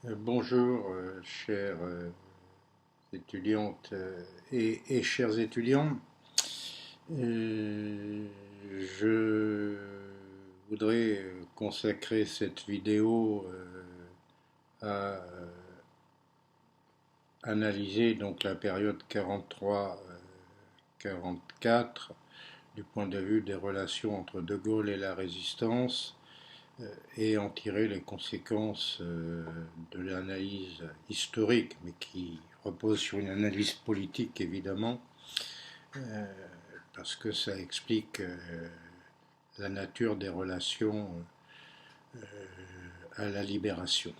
Bonjour, chères étudiantes et chers étudiants. Euh, je voudrais consacrer cette vidéo à analyser donc la période 43-44 du point de vue des relations entre De Gaulle et la résistance et en tirer les conséquences de l'analyse historique, mais qui repose sur une analyse politique évidemment, euh, parce que ça explique la nature des relations à la libération.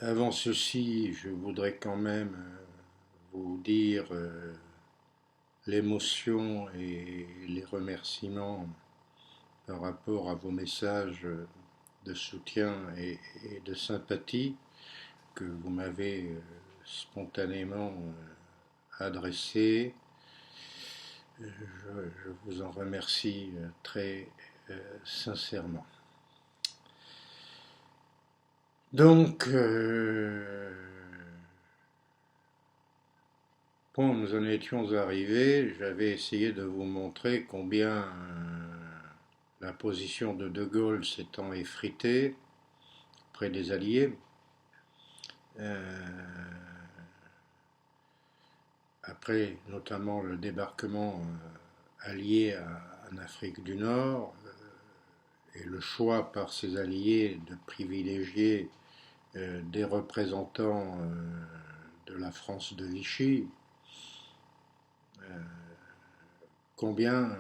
Avant ceci, je voudrais quand même vous dire l'émotion et les remerciements par rapport à vos messages de soutien et de sympathie que vous m'avez spontanément adressés. Je vous en remercie très sincèrement. Donc, quand nous en étions arrivés, j'avais essayé de vous montrer combien la position de De Gaulle s'étant effritée près des Alliés, après notamment le débarquement allié en Afrique du Nord et le choix par ses alliés de privilégier des représentants de la France de Vichy, combien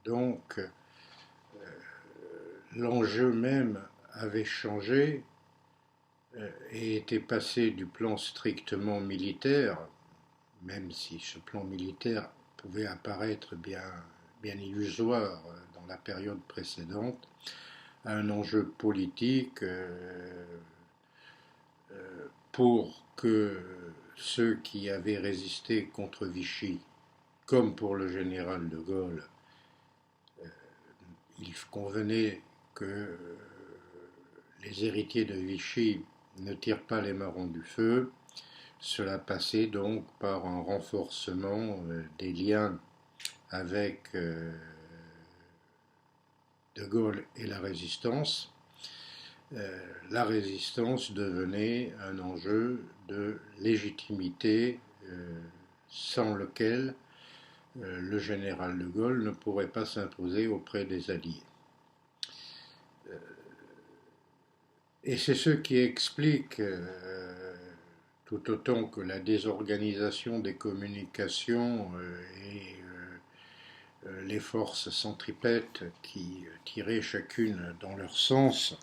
donc l'enjeu même avait changé et était passé du plan strictement militaire, même si ce plan militaire pouvait apparaître bien illusoire dans la période précédente, à un enjeu politique pour que ceux qui avaient résisté contre Vichy, comme pour le général de Gaulle, il convenait que les héritiers de Vichy ne tirent pas les marrons du feu. Cela passait donc par un renforcement des liens avec De Gaulle et la résistance. La résistance devenait un enjeu de légitimité sans lequel le général de Gaulle ne pourrait pas s'imposer auprès des Alliés. Et c'est ce qui explique, tout autant que la désorganisation des communications et les forces centripètes qui tiraient chacune dans leur sens,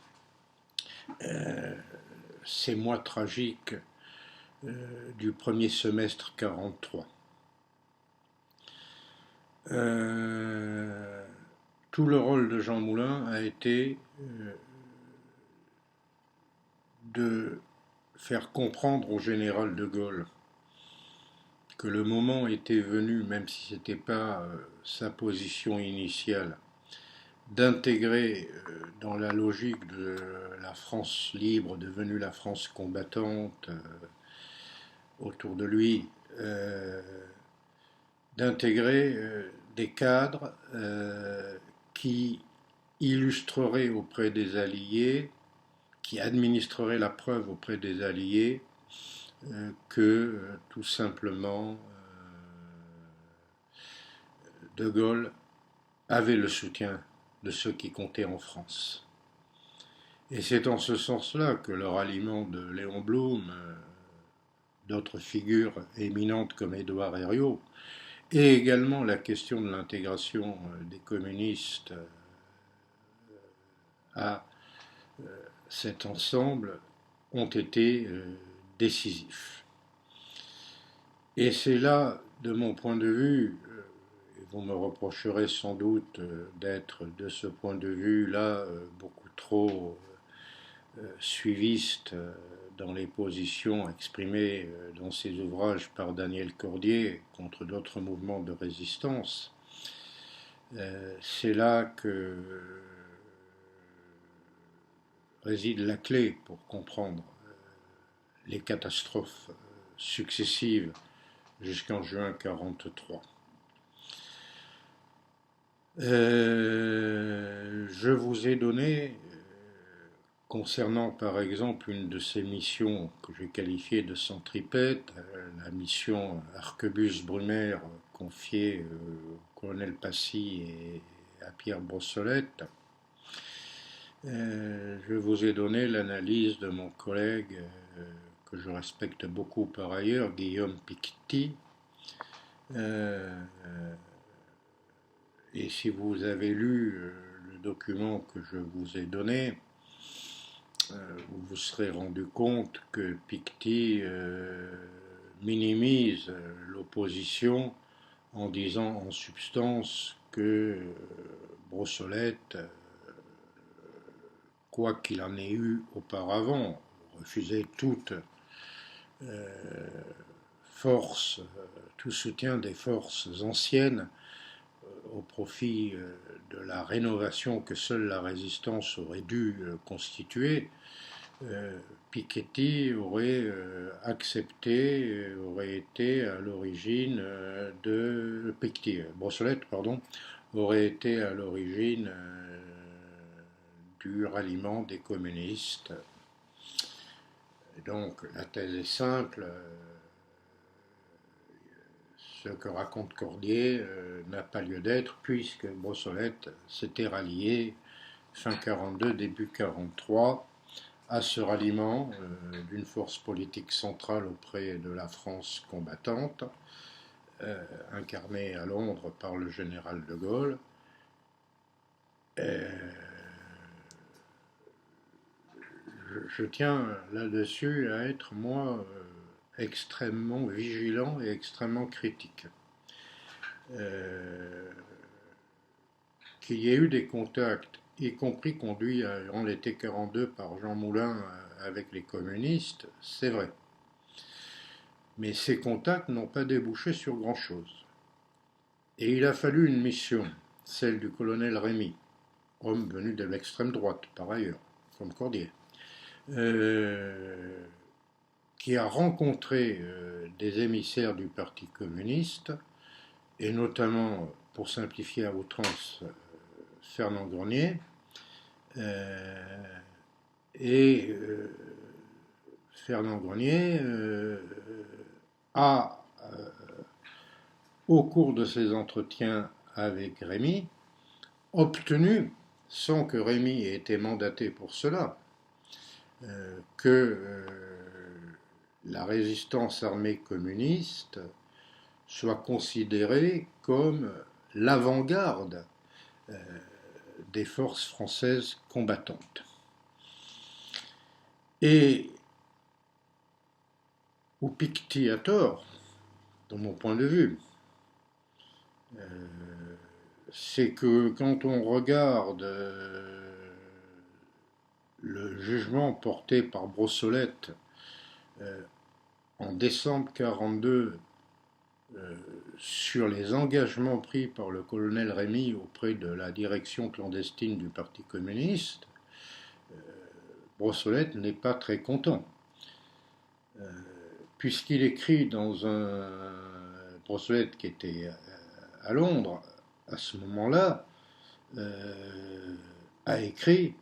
ces mois tragiques du premier semestre 43. Tout le rôle de Jean Moulin a été de faire comprendre au général de Gaulle que le moment était venu, même si ce n'était pas sa position initiale, d'intégrer dans la logique de la France libre, devenue la France combattante autour de lui, d'intégrer des cadres qui illustreraient auprès des Alliés, qui administreraient la preuve auprès des Alliés que tout simplement De Gaulle avait le soutien de ceux qui comptaient en France. Et c'est en ce sens-là que le ralliement de Léon Blum, d'autres figures éminentes comme Édouard Herriot, et également la question de l'intégration des communistes à cet ensemble ont été décisifs. Et c'est là, de mon point de vue, et vous me reprocherez sans doute d'être de ce point de vue-là beaucoup trop suiviste dans les positions exprimées dans ses ouvrages par Daniel Cordier contre d'autres mouvements de résistance. C'est là que réside la clé pour comprendre les catastrophes successives jusqu'en juin 1943. Je vous ai donné, concernant par exemple une de ces missions que j'ai qualifiées de centripète, la mission Arquebus-Brumaire confiée au colonel Passy et à Pierre Brossolette, je vous ai donné l'analyse de mon collègue que je respecte beaucoup par ailleurs, Guillaume Picquety. Et si vous avez lu le document que je vous ai donné, vous vous serez rendu compte que Picquety minimise l'opposition en disant en substance que Brossolette, quoi qu'il en ait eu auparavant, refusait toute force, tout soutien des forces anciennes au profit de la rénovation que seule la résistance aurait dû constituer. Piketty aurait accepté, aurait été à l'origine de Piketty, Brossolette, pardon, aurait été à l'origine du ralliement des communistes. Et donc la thèse est simple. Ce que raconte Cordier n'a pas lieu d'être puisque Brossolette s'était rallié fin 42, début 43 à ce ralliement d'une force politique centrale auprès de la France combattante, incarnée à Londres par le général de Gaulle. Je tiens là-dessus à être, moi, extrêmement vigilant et extrêmement critique. Qu'il y ait eu des contacts, y compris conduits en l'été 42 par Jean Moulin avec les communistes, c'est vrai. Mais ces contacts n'ont pas débouché sur grand-chose. Et il a fallu une mission, celle du colonel Rémy, homme venu de l'extrême droite par ailleurs, comme Cordier, qui a rencontré des émissaires du Parti communiste, et notamment, pour simplifier à outrance, Fernand Grenier, et Fernand Grenier a, au cours de ses entretiens avec Rémy, obtenu, sans que Rémy ait été mandaté pour cela, que la résistance armée communiste soit considérée comme l'avant-garde des forces françaises combattantes. Et où Picquety a tort, de mon point de vue, c'est que quand on regarde le jugement porté par Brossolette en décembre 1942 sur les engagements pris par le colonel Rémy auprès de la direction clandestine du Parti communiste, Brossolette n'est pas très content. Puisqu'il écrit dans un... Brossolette qui était à Londres à ce moment-là, a écrit,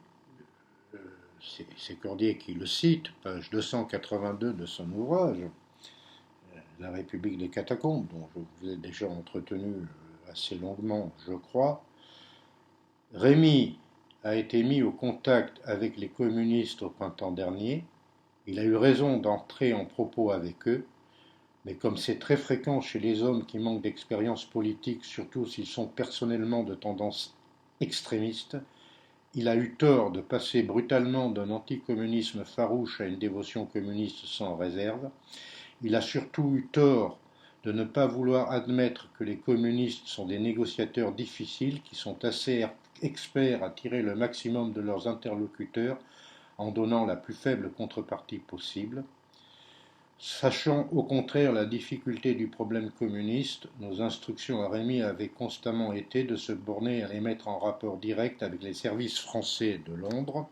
c'est Cordier qui le cite, page 282 de son ouvrage, La République des catacombes, dont je vous ai déjà entretenu assez longuement, je crois. Rémy a été mis au contact avec les communistes au printemps dernier. Il a eu raison d'entrer en propos avec eux, mais comme c'est très fréquent chez les hommes qui manquent d'expérience politique, surtout s'ils sont personnellement de tendance extrémiste, il a eu tort de passer brutalement d'un anticommunisme farouche à une dévotion communiste sans réserve. Il a surtout eu tort de ne pas vouloir admettre que les communistes sont des négociateurs difficiles qui sont assez experts à tirer le maximum de leurs interlocuteurs en donnant la plus faible contrepartie possible. Sachant au contraire la difficulté du problème communiste, nos instructions à Rémy avaient constamment été de se borner à les mettre en rapport direct avec les services français de Londres.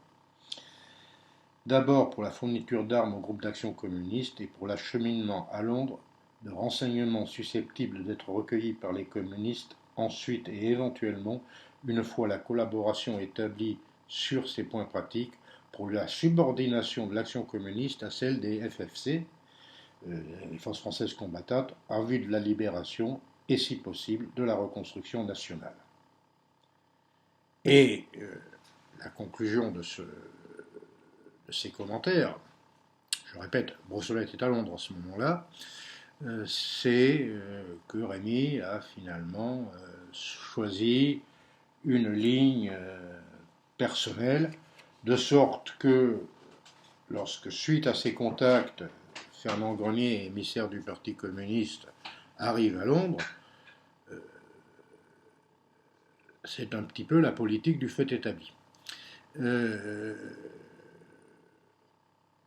d'abord pour la fourniture d'armes au groupe d'action communiste et pour l'acheminement à Londres de renseignements susceptibles d'être recueillis par les communistes ensuite et éventuellement, une fois la collaboration établie sur ces points pratiques, pour la subordination de l'action communiste à celle des FFC, les forces françaises combattantes, en vue de la libération et, si possible, de la reconstruction nationale. Et la conclusion de ces commentaires, je répète, Brossolette était à Londres à ce moment-là, c'est que Rémy a finalement choisi une ligne personnelle, de sorte que lorsque, suite à ces contacts, Fernand Grenier, émissaire du Parti communiste, arrive à Londres, c'est un petit peu la politique du fait établi. Que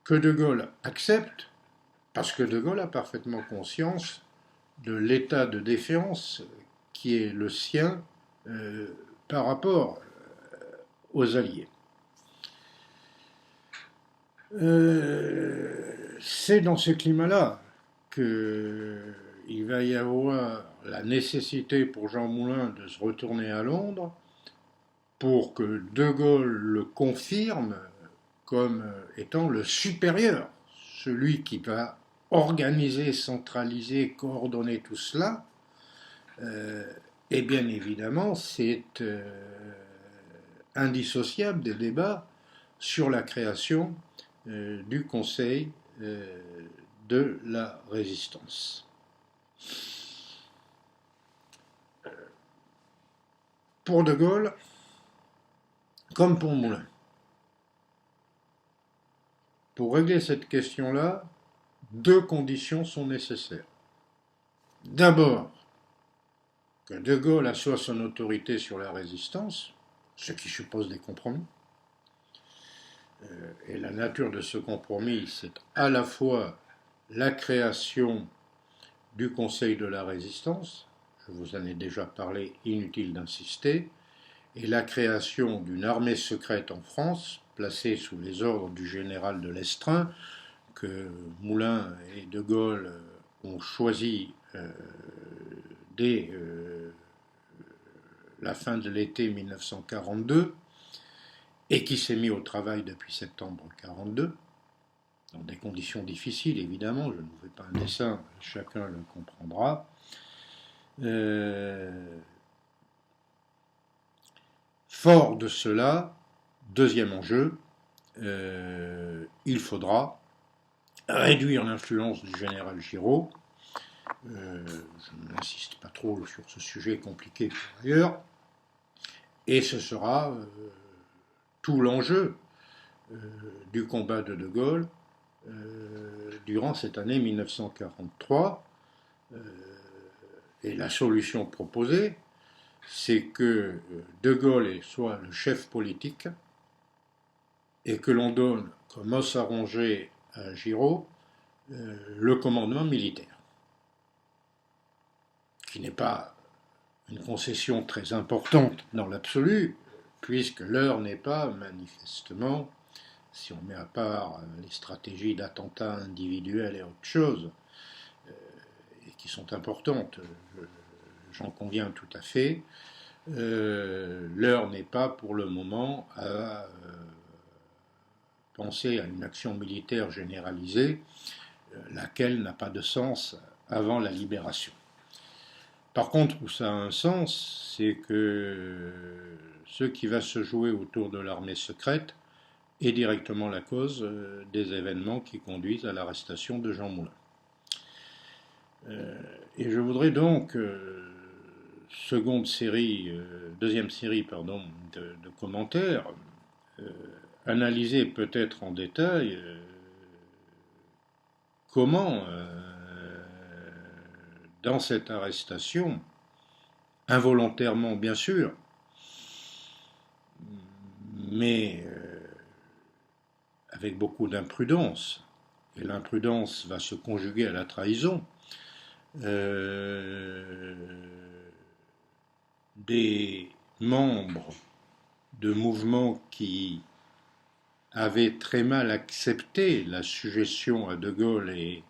De Gaulle accepte, parce que De Gaulle a parfaitement conscience de l'état de défiance qui est le sien par rapport aux Alliés. C'est dans ce climat-là qu'il va y avoir la nécessité pour Jean Moulin de se retourner à Londres pour que De Gaulle le confirme comme étant le supérieur, celui qui va organiser, centraliser, coordonner tout cela. Et bien évidemment, c'est indissociable des débats sur la création du Conseil de la Résistance. Pour De Gaulle, comme pour Moulin, pour régler cette question-là, deux conditions sont nécessaires. D'abord, que De Gaulle assoie son autorité sur la résistance, ce qui suppose des compromis. Et la nature de ce compromis, c'est à la fois la création du Conseil de la Résistance, je vous en ai déjà parlé, inutile d'insister, et la création d'une armée secrète en France, placée sous les ordres du général de Lestrin, que Moulin et De Gaulle ont choisi dès la fin de l'été 1942, et qui s'est mis au travail depuis septembre 1942, dans des conditions difficiles évidemment, je ne vous fais pas un dessin, chacun le comprendra. Fort de cela, deuxième enjeu, il faudra réduire l'influence du général Giraud. Je n'insiste pas trop sur ce sujet compliqué par ailleurs, et ce sera tout l'enjeu du combat de Gaulle durant cette année 1943. Et la solution proposée, c'est que De Gaulle soit le chef politique et que l'on donne comme os à ronger à Giraud le commandement militaire, qui n'est pas une concession très importante dans l'absolu, puisque l'heure n'est pas manifestement, si on met à part les stratégies d'attentats individuels et autre chose, et qui sont importantes, j'en conviens tout à fait, l'heure n'est pas pour le moment à penser à une action militaire généralisée, laquelle n'a pas de sens avant la libération. Par contre, où ça a un sens, c'est que ce qui va se jouer autour de l'armée secrète est directement la cause des événements qui conduisent à l'arrestation de Jean Moulin. Et je voudrais donc, deuxième série de commentaires, analyser peut-être en détail comment, dans cette arrestation, involontairement bien sûr, mais avec beaucoup d'imprudence, et l'imprudence va se conjuguer à la trahison, des membres de mouvements qui avait très mal accepté la suggestion à De Gaulle et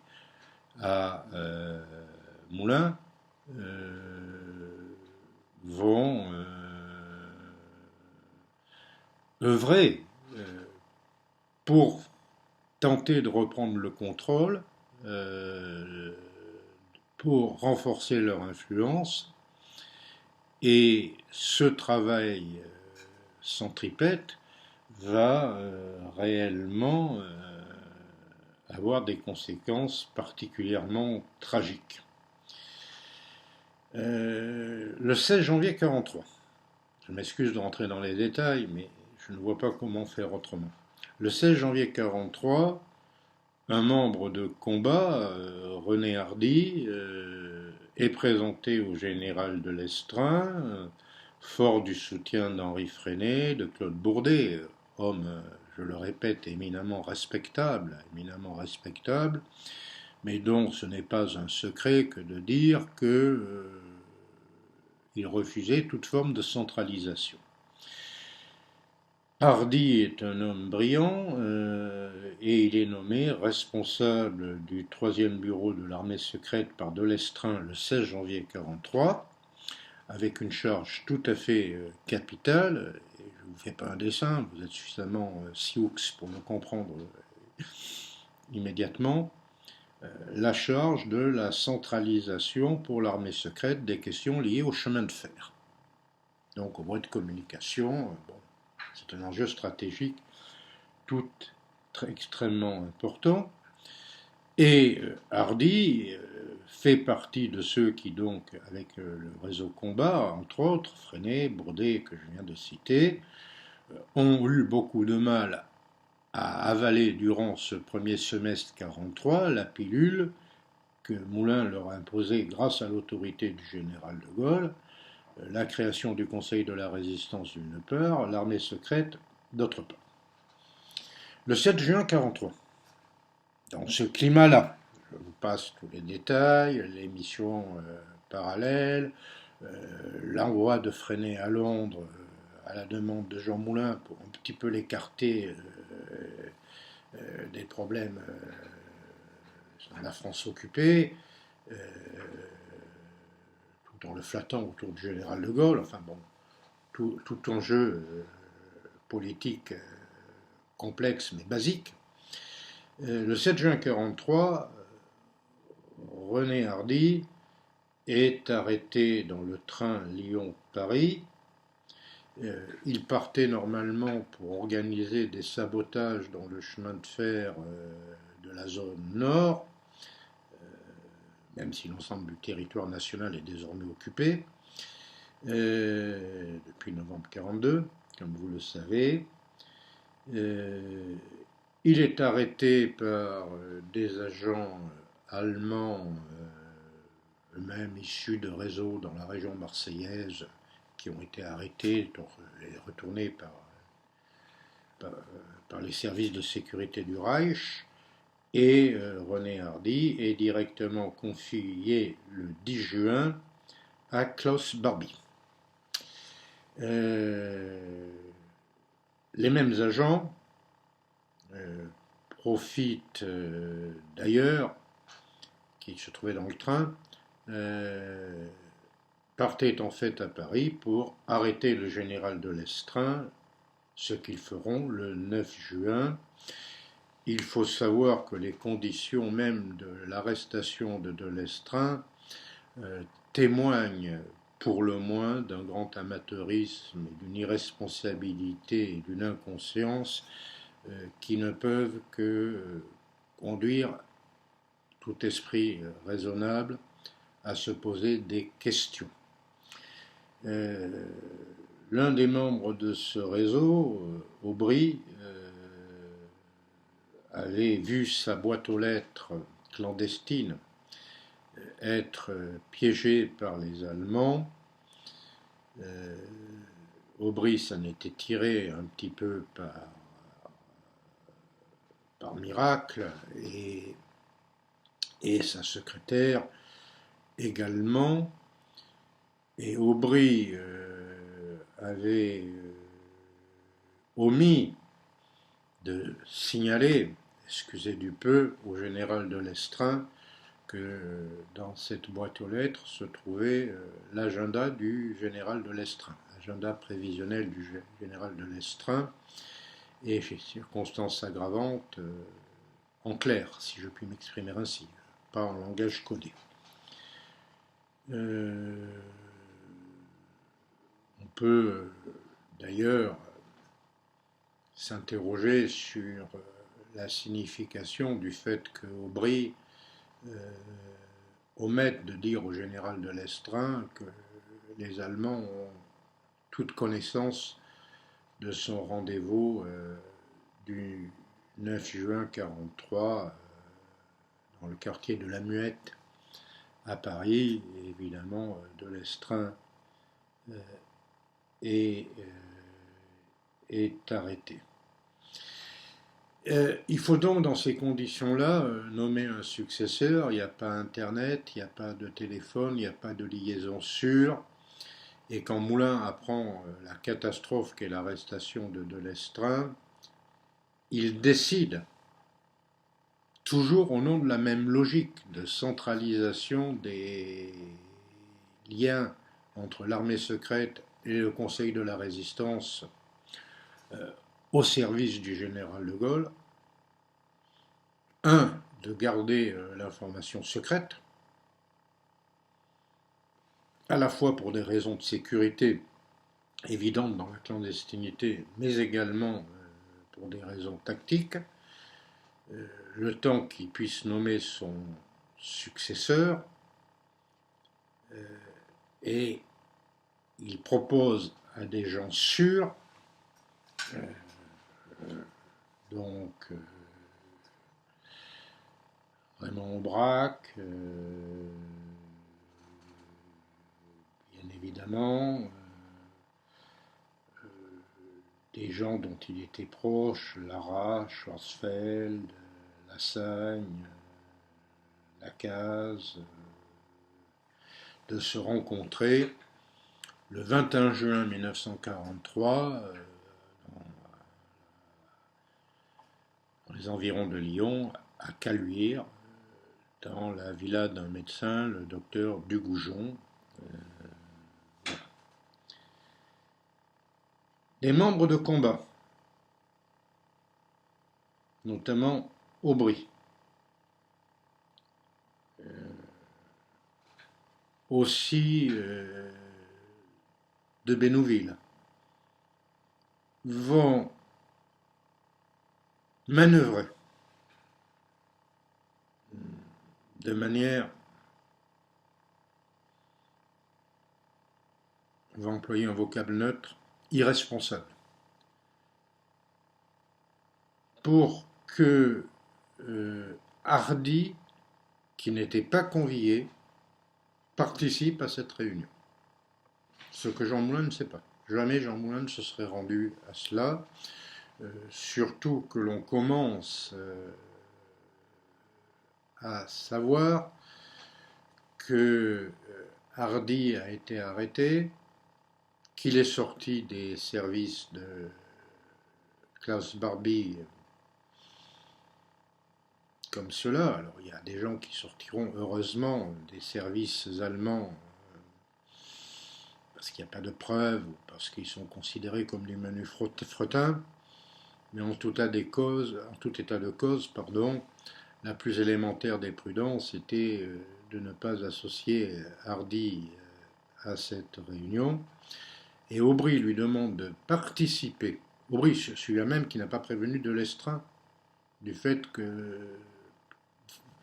à Moulin, vont œuvrer pour tenter de reprendre le contrôle, euh, pour renforcer leur influence. Et ce travail centripète va réellement avoir des conséquences particulièrement tragiques. Le 16 janvier 1943, je m'excuse de rentrer dans les détails, mais je ne vois pas comment faire autrement. Le 16 janvier 1943, un membre de combat, René Hardy, est présenté au général de Lestrin, fort du soutien d'Henri Freinet, de Claude Bourdet, homme, je le répète, éminemment respectable, mais dont ce n'est pas un secret que de dire qu'il refusait toute forme de centralisation. Hardy est un homme brillant et il est nommé responsable du 3e bureau de l'armée secrète par de Lestrin le 16 janvier 1943, avec une charge tout à fait capitale. Et je ne vous fais pas un dessin, vous êtes suffisamment sioux pour me comprendre immédiatement. La charge de la centralisation pour l'armée secrète des questions liées au chemin de fer. Donc au moyen de communication, bon, c'est un enjeu stratégique tout extrêmement important. Et Hardy fait partie de ceux qui, donc, avec le réseau combat, entre autres, Freinet, Bourdet, que je viens de citer, ont eu beaucoup de mal à avaler durant ce premier semestre 1943 la pilule que Moulin leur a imposée grâce à l'autorité du général de Gaulle, la création du Conseil de la résistance d'une part, l'armée secrète d'autre part. Le 7 juin 1943, dans ce climat-là, je vous passe tous les détails, les missions parallèles, l'envoi de Freinet à Londres à la demande de Jean Moulin pour un petit peu l'écarter des problèmes dans la France occupée, tout en le flattant autour du général de Gaulle, enfin bon, tout enjeu politique complexe mais basique. Le 7 juin 1943, René Hardy est arrêté dans le train Lyon-Paris. Il partait normalement pour organiser des sabotages dans le chemin de fer de la zone nord, même si l'ensemble du territoire national est désormais occupé, depuis novembre 1942, comme vous le savez. Il est arrêté par des agents allemands, eux-mêmes issus de réseaux dans la région marseillaise, qui ont été arrêtés et retournés par les services de sécurité du Reich. Et René Hardy est directement confié le 10 juin à Klaus Barbie. Les mêmes agents profitent d'ailleurs, qui se trouvaient dans le train, partaient en fait à Paris pour arrêter le général de Lestrin, ce qu'ils feront le 9 juin. Il faut savoir que les conditions même de l'arrestation de Lestrin témoignent pour le moins d'un grand amateurisme, d'une irresponsabilité et d'une inconscience qui ne peuvent que conduire tout esprit raisonnable à se poser des questions. L'un des membres de ce réseau, Aubry, avait vu sa boîte aux lettres clandestine être piégée par les Allemands. Aubry s'en était tiré un petit peu par miracle, et sa secrétaire également. Et Aubry avait omis de signaler, excusez du peu, au général de Lestrin que dans cette boîte aux lettres se trouvait l'agenda du général de Lestrin, l'agenda prévisionnel du général de Lestrin, et circonstances aggravantes en clair, si je puis m'exprimer ainsi, pas en langage codé. On peut d'ailleurs s'interroger sur la signification du fait qu'Aubry omette de dire au général de Lestrin que les Allemands ont toute connaissance de son rendez-vous du 9 juin 1943 dans le quartier de la Muette à Paris, et évidemment de Lestrin est arrêté. Il faut donc dans ces conditions-là nommer un successeur. Il n'y a pas Internet, il n'y a pas de téléphone, il n'y a pas de liaison sûre. Et quand Moulin apprend la catastrophe qu'est l'arrestation de Lestrin, il décide, toujours au nom de la même logique de centralisation des liens entre l'armée secrète et le Conseil de la Résistance au service du général de Gaulle, de garder l'information secrète, à la fois pour des raisons de sécurité évidentes dans la clandestinité, mais également pour des raisons tactiques, le temps qu'il puisse nommer son successeur, et il propose à des gens sûrs, donc Raymond Aubrac, bien évidemment, des gens dont il était proche, Lara, Schwarzfeld, Lassagne, Lacaze, de se rencontrer le 21 juin 1943 dans les environs de Lyon, à Caluire, dans la villa d'un médecin, le docteur Dugoujon. Des membres de combat, notamment Aubry, aussi de Bénouville, vont manœuvrer de manière, on va employer un vocable neutre, irresponsable, pour que Hardy, qui n'était pas convié, participe à cette réunion. Ce que Jean Moulin ne sait pas. Jamais Jean Moulin ne se serait rendu à cela, surtout que l'on commence à savoir que Hardy a été arrêté, qu'il est sorti des services de Klaus Barbie comme cela. Alors il y a des gens qui sortiront heureusement des services allemands parce qu'il n'y a pas de preuves ou parce qu'ils sont considérés comme des menus frettins, mais en tout état de cause, la plus élémentaire des prudences était de ne pas associer Hardy à cette réunion. Et Aubry lui demande de participer. Aubry, celui-là même qui n'a pas prévenu de Lestrin du fait que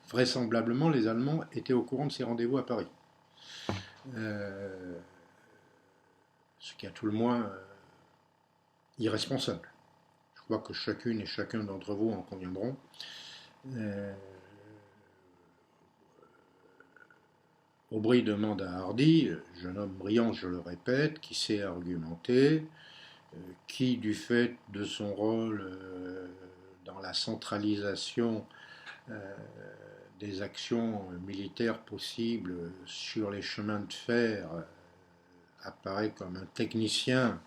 vraisemblablement les Allemands étaient au courant de ces rendez-vous à Paris. Ce qui est à tout le moins irresponsable. Je crois que chacune et chacun d'entre vous en conviendront. Aubry demande à Hardy, jeune homme brillant, je le répète, qui sait argumenter, qui, du fait de son rôle dans la centralisation des actions militaires possibles sur les chemins de fer apparaît comme un technicien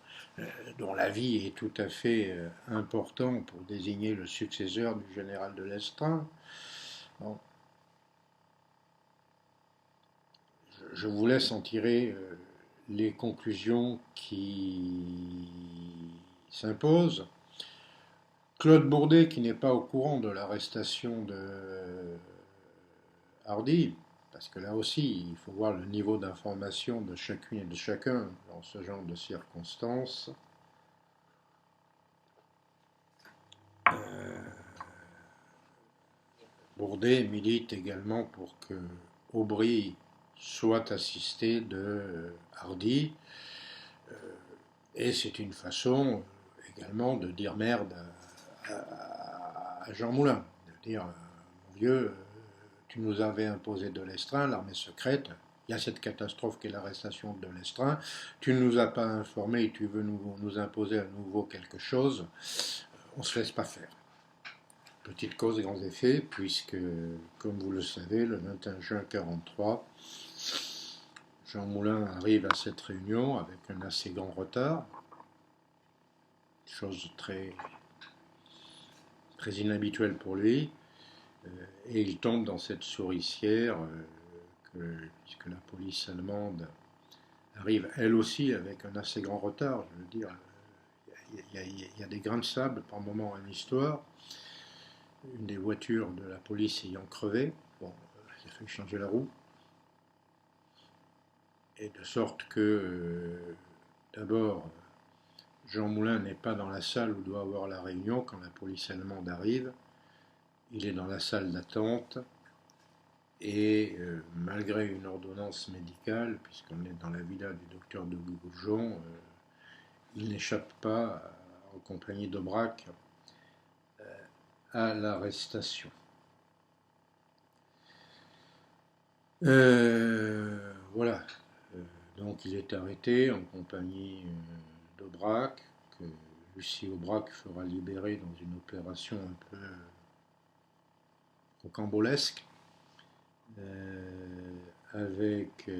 dont l'avis est tout à fait important pour désigner le successeur du général de Lestrin. Bon, je vous laisse en tirer les conclusions qui s'imposent. Claude Bourdet, qui n'est pas au courant de l'arrestation de Hardy, parce que là aussi, il faut voir le niveau d'information de chacune et de chacun dans ce genre de circonstances. Bourdet milite également pour que Aubry soit assisté de Hardy, et c'est une façon également de dire merde à Jean Moulin, de dire mon vieux, tu nous avais imposé de Lestrin, l'armée secrète, il y a cette catastrophe qui est l'arrestation de Lestrin, tu ne nous as pas informé et tu veux nous imposer à nouveau quelque chose, on ne se laisse pas faire. Petite cause, grands effets, puisque, comme vous le savez, le 21 juin 1943, Jean Moulin arrive à cette réunion avec un assez grand retard, chose très, très inhabituelle pour lui, et il tombe dans cette souricière puisque la police allemande arrive elle aussi avec un assez grand retard. Je veux dire, il y a des grains de sable par moment en histoire. Une des voitures de la police ayant crevé, bon, il a fallu changer la roue. Et de sorte que, d'abord, Jean Moulin n'est pas dans la salle où doit avoir la réunion quand la police allemande arrive. Il est dans la salle d'attente et malgré une ordonnance médicale, puisqu'on est dans la villa du docteur de Goujon, il n'échappe pas, en compagnie d'Aubrac, à l'arrestation. Voilà. Donc il est arrêté en compagnie d'Aubrac, que Lucie Aubrac fera libérer dans une opération un peu rocambolesque, avec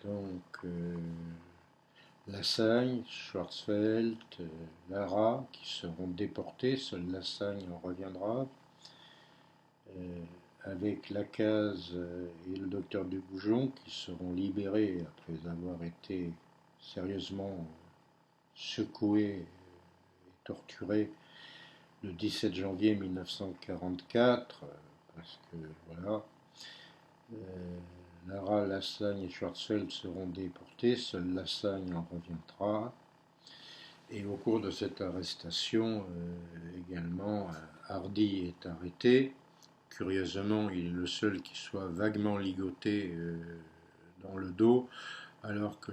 donc Lassagne, Schwarzfeld, Lara qui seront déportés, seul Lassagne en reviendra, avec Lacaze et le docteur Dugoujon qui seront libérés après avoir été sérieusement secoués et torturés le 17 janvier 1944, parce que voilà, Lara, Lassagne et Schwarzfeld seront déportés, seul Lassagne en reviendra. Et au cours de cette arrestation, également, Hardy est arrêté. Curieusement, il est le seul qui soit vaguement ligoté dans le dos, alors que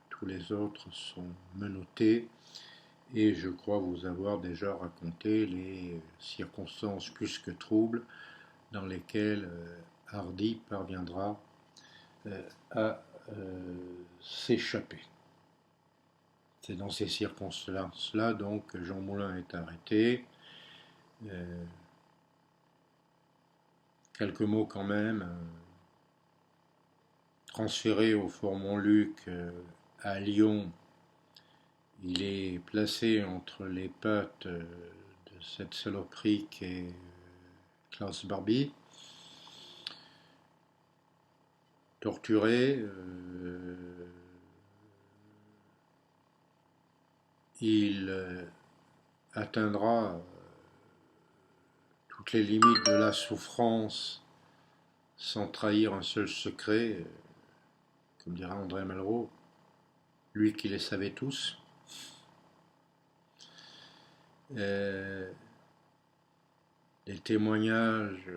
tous les autres sont menottés. Et je crois vous avoir déjà raconté les circonstances plus que troubles dans lesquelles Hardy parviendra à s'échapper. C'est dans ces circonstances-là donc que Jean Moulin est arrêté. Quelques mots quand même. Transféré au Fort Montluc à Lyon, il est placé entre les pattes de cette saloperie qu'est Klaus Barbie. Torturé, il atteindra toutes les limites de la souffrance sans trahir un seul secret, comme dira André Malraux, lui qui les savait tous. Les témoignages,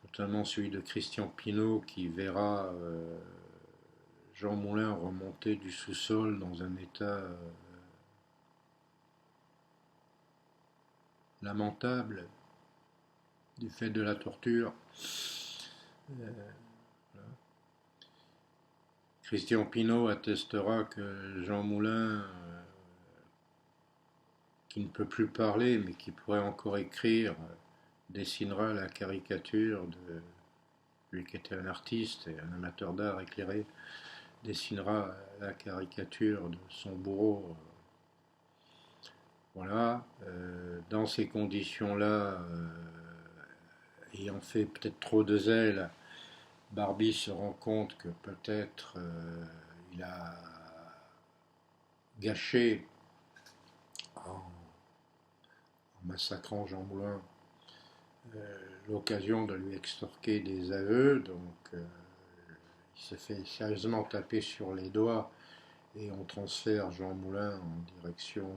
notamment celui de Christian Pineau qui verra Jean Moulin remonter du sous-sol dans un état lamentable du fait de la torture. Voilà. Christian Pineau attestera que Jean Moulin, qui ne peut plus parler mais qui pourrait encore écrire, dessinera la caricature de lui qui était un artiste et un amateur d'art éclairé, dessinera la caricature de son bourreau. Voilà. Dans ces conditions-là, ayant fait peut-être trop de zèle, Barbie se rend compte que peut-être il a gâché en massacrant Jean Moulin l'occasion de lui extorquer des aveux. Donc il s'est fait sérieusement taper sur les doigts et on transfère Jean Moulin en direction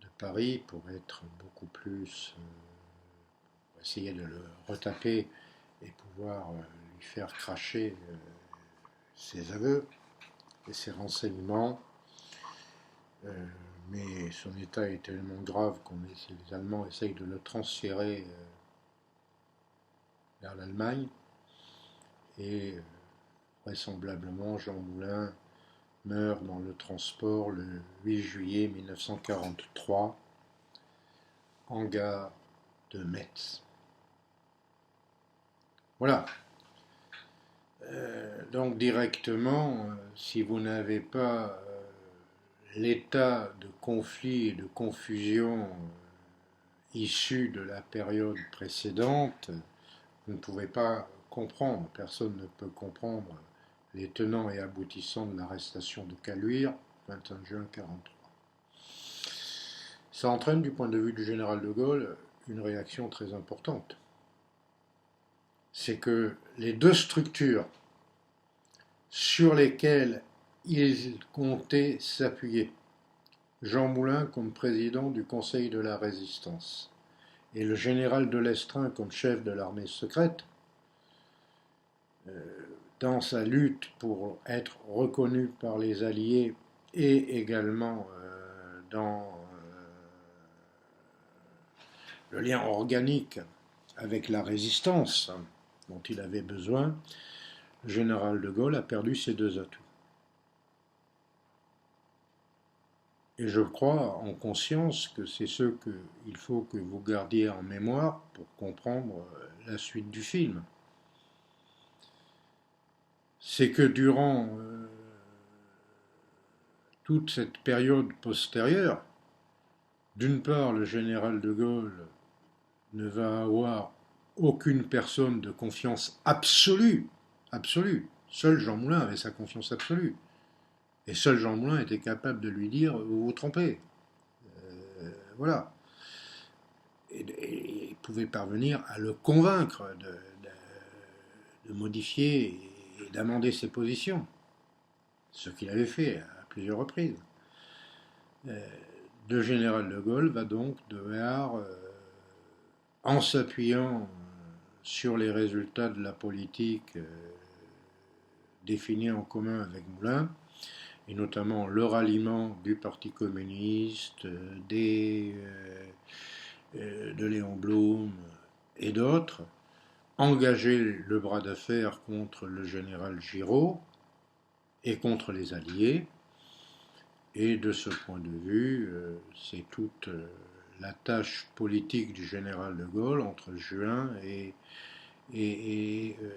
de Paris pour être beaucoup plus, pour essayer de le retaper et pouvoir lui faire cracher ses aveux et ses renseignements. Mais son état est tellement grave que les Allemands essayent de le transférer vers l'Allemagne. Et vraisemblablement, Jean Moulin meurt dans le transport le 8 juillet 1943 en gare de Metz. Voilà. Donc directement, si vous n'avez pas l'état de conflit et de confusion issu de la période précédente, vous ne pouvez pas comprendre, personne ne peut comprendre les tenants et aboutissants de l'arrestation de Caluire, 21 juin 1943. Ça entraîne, du point de vue du général de Gaulle, une réaction très importante. C'est que les deux structures sur lesquelles il comptait s'appuyer, Jean Moulin comme président du Conseil de la Résistance et le général de Lestrin comme chef de l'armée secrète, dans sa lutte pour être reconnu par les Alliés et également dans le lien organique avec la résistance dont il avait besoin, le général de Gaulle a perdu ses deux atouts. Et je crois en conscience que c'est ce qu'il faut que vous gardiez en mémoire pour comprendre la suite du film. C'est que durant toute cette période postérieure, d'une part, le général de Gaulle ne va avoir aucune personne de confiance absolue, absolue. Seul Jean Moulin avait sa confiance absolue. Et seul Jean Moulin était capable de lui dire « vous vous trompez ». Voilà. Et il pouvait parvenir à le convaincre de modifier et d'amender ses positions. Ce qu'il avait fait à plusieurs reprises. Le général de Gaulle va donc devoir, en s'appuyant sur les résultats de la politique définie en commun avec Moulin, et notamment le ralliement du Parti communiste, de Léon Blum et d'autres, engager le bras d'affaires contre le général Giraud et contre les Alliés. Et de ce point de vue, c'est toute la tâche politique du général de Gaulle entre juin et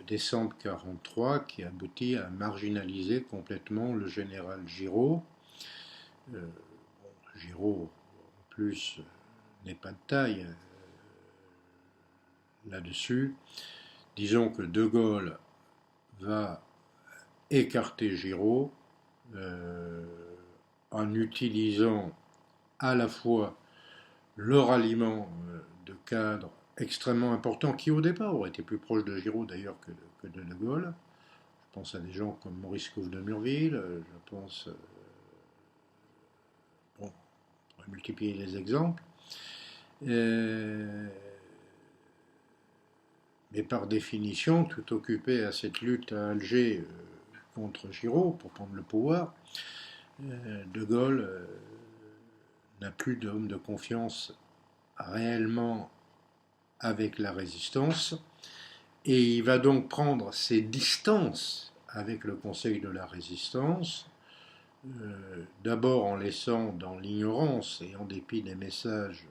décembre 1943 qui aboutit à marginaliser complètement le général Giraud. Giraud, en plus, n'est pas de taille là-dessus. Disons que de Gaulle va écarter Giraud en utilisant à la fois le ralliement de cadres extrêmement importants qui au départ auraient été plus proches de Giraud d'ailleurs que de Gaulle. Je pense à des gens comme Maurice Couve de Murville, je pense, bon, on pourrait multiplier les exemples. Mais par définition, tout occupé à cette lutte à Alger contre Giraud pour prendre le pouvoir, de Gaulle n'a plus d'homme de confiance réellement avec la résistance et il va donc prendre ses distances avec le Conseil de la Résistance, d'abord en laissant dans l'ignorance et en dépit des messages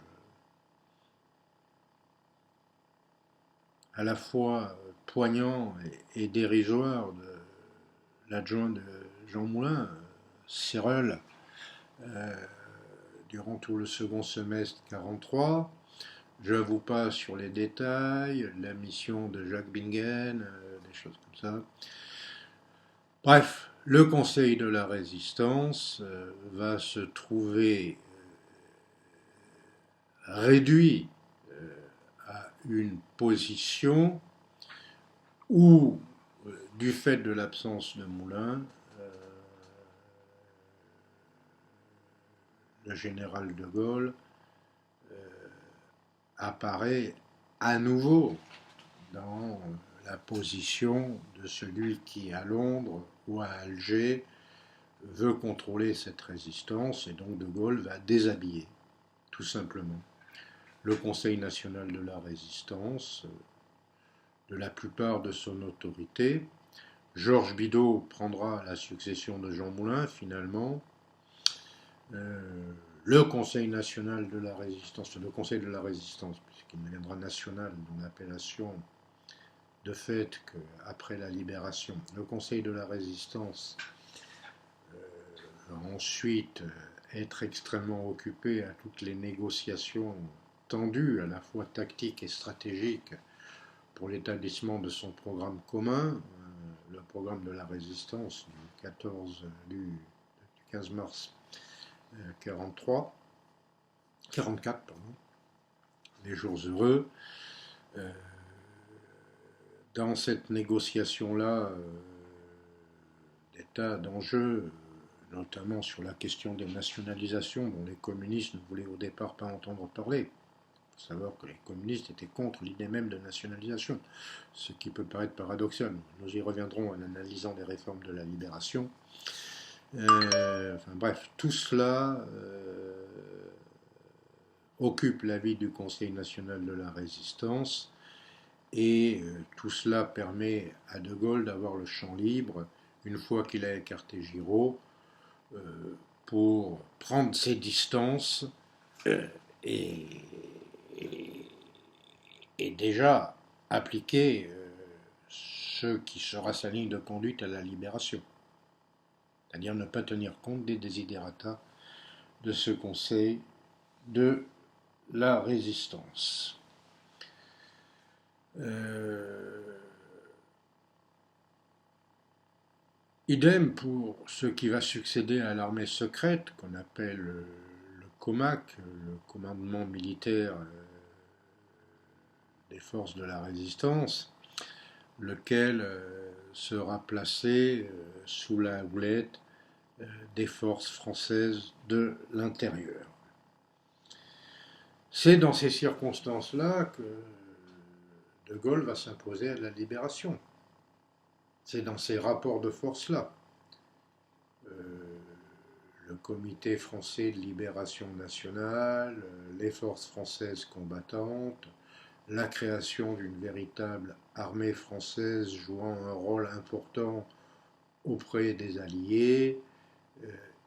à la fois poignants et dérisoires l'adjoint de Jean Moulin, Céreul, euh, durant tout le second semestre 43. Je vous passe sur les détails, la mission de Jacques Bingen, des choses comme ça. Bref, le Conseil de la Résistance va se trouver réduit à une position où, du fait de l'absence de Moulin, le général de Gaulle apparaît à nouveau dans la position de celui qui, à Londres ou à Alger, veut contrôler cette résistance, et donc de Gaulle va déshabiller, tout simplement, le Conseil national de la résistance de la plupart de son autorité. Georges Bidault prendra la succession de Jean Moulin, finalement. Le Conseil national de la résistance, le Conseil de la résistance, puisqu'il deviendra national dans l'appellation de fait qu'après la libération, le Conseil de la résistance va ensuite être extrêmement occupé à toutes les négociations tendues, à la fois tactiques et stratégiques, pour l'établissement de son programme commun, le programme de la résistance du 15 mars 44, les jours heureux. Dans cette négociation-là, des tas d'enjeux, notamment sur la question des nationalisations, dont les communistes ne voulaient au départ pas entendre parler. Il faut savoir que les communistes étaient contre l'idée même de nationalisation, ce qui peut paraître paradoxal. Nous y reviendrons en analysant les réformes de la libération. Bref, tout cela occupe la vie du Conseil national de la résistance, et tout cela permet à De Gaulle d'avoir le champ libre, une fois qu'il a écarté Giraud, pour prendre ses distances et, et déjà appliquer ce qui sera sa ligne de conduite à la libération. C'est-à-dire ne pas tenir compte des desiderata de ce Conseil de la résistance. Idem pour ce qui va succéder à l'armée secrète, qu'on appelle le COMAC, le commandement militaire des forces de la résistance, lequel sera placé sous la houlette des forces françaises de l'intérieur. C'est dans ces circonstances-là que De Gaulle va s'imposer à la libération. C'est dans ces rapports de force-là. Le Comité français de libération nationale, les forces françaises combattantes, la création d'une véritable armée française jouant un rôle important auprès des Alliés,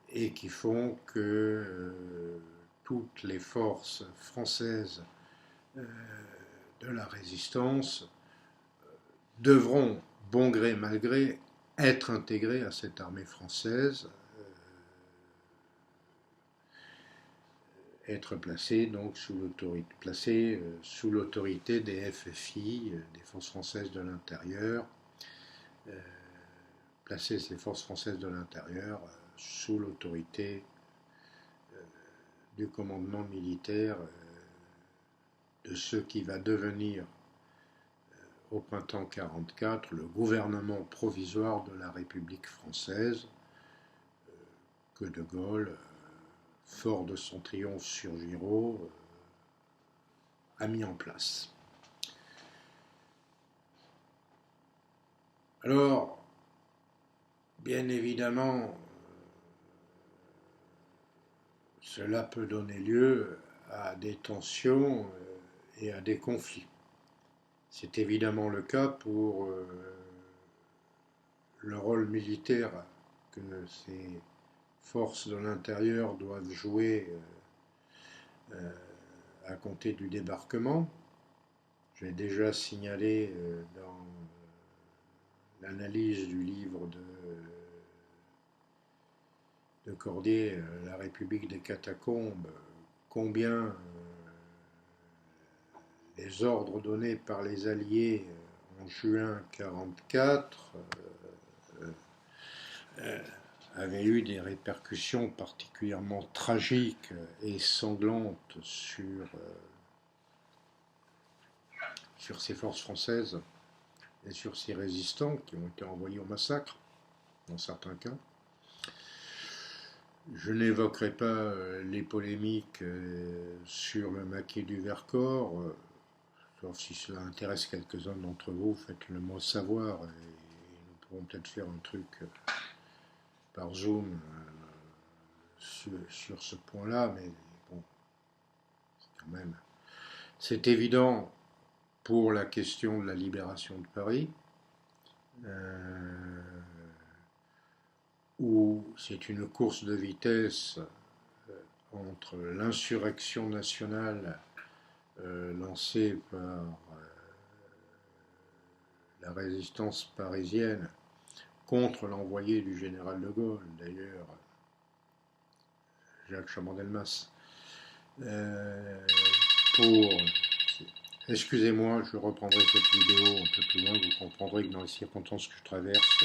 et qui font que toutes les forces françaises de la résistance devront, bon gré mal gré, être intégrées à cette armée française, être placées donc sous l'autorité des FFI, des forces françaises de l'intérieur, placer ces forces françaises de l'intérieur sous l'autorité du commandement militaire de ce qui va devenir au printemps 1944 le gouvernement provisoire de la République française, que De Gaulle, fort de son triomphe sur Giraud, a mis en place. Alors, bien évidemment, cela peut donner lieu à des tensions et à des conflits. C'est évidemment le cas pour le rôle militaire que ces forces de l'intérieur doivent jouer à compter du débarquement. J'ai déjà signalé dans l'analyse du livre de Cordier, La République des catacombes, combien les ordres donnés par les Alliés en juin 1944 avaient eu des répercussions particulièrement tragiques et sanglantes sur ces forces françaises et sur ces résistants qui ont été envoyés au massacre, dans certains cas. Je n'évoquerai pas les polémiques sur le maquis du Vercors, sauf si cela intéresse quelques-uns d'entre vous, faites-le moi savoir et nous pourrons peut-être faire un truc par Zoom sur ce point-là, mais bon, quand même. C'est évident pour la question de la libération de Paris, où c'est une course de vitesse entre l'insurrection nationale lancée par la résistance parisienne contre l'envoyé du général de Gaulle, d'ailleurs, Jacques Chaban-Delmas, pour... Excusez-moi, je reprendrai cette vidéo un peu plus loin, vous comprendrez que dans les circonstances que je traverse,